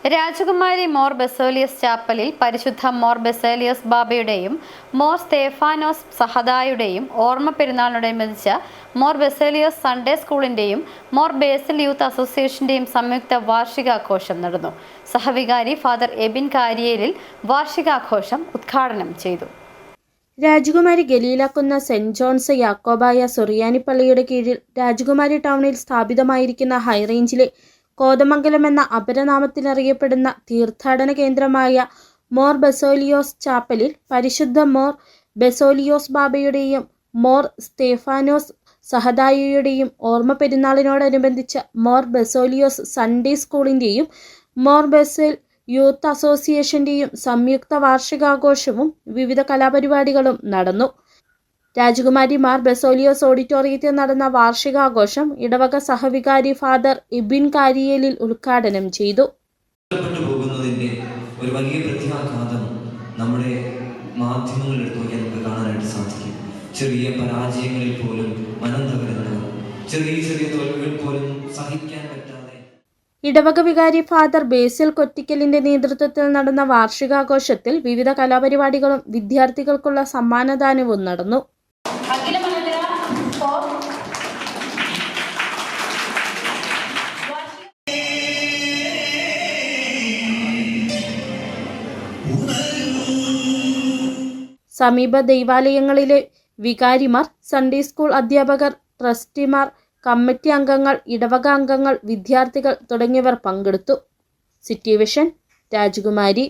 രാജകുമാരി മോർ ബസേലിയസ് ചാപ്പലിൽ പരിശുദ്ധ മോർ ബസേലിയസ് ബാബയുടെയും മോർ സ്തേഫാനോസ് സഹദായുടെയും ഓർമ്മ പെരുന്നാളിനോടനുബന്ധിച്ച് മോർ ബസേലിയസ് സൺഡേ സ്കൂളിന്റെയും മോർ ബേസിൽ യൂത്ത് അസോസിയേഷന്റെയും സംയുക്ത വാർഷികാഘോഷം നടന്നു. സഹവികാരി ഫാദർ എബിൻ കാരിയേലിൽ വാർഷികാഘോഷം ഉദ്ഘാടനം ചെയ്തു. രാജകുമാരി ഗലീലാക്കുന്ന സെന്റ് ജോൺസ് യാക്കോബായ സുറിയാനി പള്ളിയുടെ കീഴിൽ രാജകുമാരി ടൗണിൽ സ്ഥാപിതമായിരിക്കുന്ന ഹൈറേഞ്ചിലെ കോതമംഗലം എന്ന അപരനാമത്തിലറിയപ്പെടുന്ന തീർത്ഥാടന കേന്ദ്രമായ മോർ ബസേലിയോസ് ചാപ്പലിൽ പരിശുദ്ധ മോർ ബസേലിയോസ് ബാബയുടെയും മോർ സ്തേഫാനോസ് സഹദായുടെയും ഓർമ്മ പെരുന്നാളിനോടനുബന്ധിച്ച് മോർ ബസേലിയോസ് സൺഡേ സ്കൂളിൻ്റെയും മോർ ബസേൽ യൂത്ത് അസോസിയേഷന്റെയും സംയുക്ത വാർഷികാഘോഷവും വിവിധ കലാപരിപാടികളും നടന്നു. രാജകുമാരി മാർ ബസേലിയോസ് ഓഡിറ്റോറിയത്തിൽ നടന്ന വാർഷികാഘോഷം ഇടവക സഹവികാരി ഫാദർ എബിൻ കാരിയേലിൽ ഉദ്ഘാടനം ചെയ്തു. ഒരു വലിയ പ്രത്യാഘാതം നമ്മുടെ മാധ്യമങ്ങളിൽ എടുത്തു നോക്കിയാൽ നമുക്ക് കാണാനായിട്ട് സാധിക്കും. ചെറിയ പരാജയങ്ങളിൽ പോലും മനം തകരുന്നവർ, ചെറിയ ചെറിയ തോൽവികൾ പോലും സഹിക്കാൻ പറ്റാതെ. ഇടവക വികാരി ഫാദർ ബേസിൽ കൊറ്റിക്കലിന്റെ നേതൃത്വത്തിൽ നടന്ന വാർഷികാഘോഷത്തിൽ വിവിധ കലാപരിപാടികളും വിദ്യാർത്ഥികൾക്കുള്ള സമ്മാനദാനവും നടന്നു. സമീപ ദൈവാലയങ്ങളിലെ വികാരിമാർ, സൺഡേ സ്കൂൾ അധ്യാപകർ, ട്രസ്റ്റിമാർ, കമ്മിറ്റി അംഗങ്ങൾ, ഇടവക അംഗങ്ങൾ, വിദ്യാർത്ഥികൾ തുടങ്ങിയവർ പങ്കെടുത്തു. സിറ്റി വിഷൻ, രാജകുമാരി.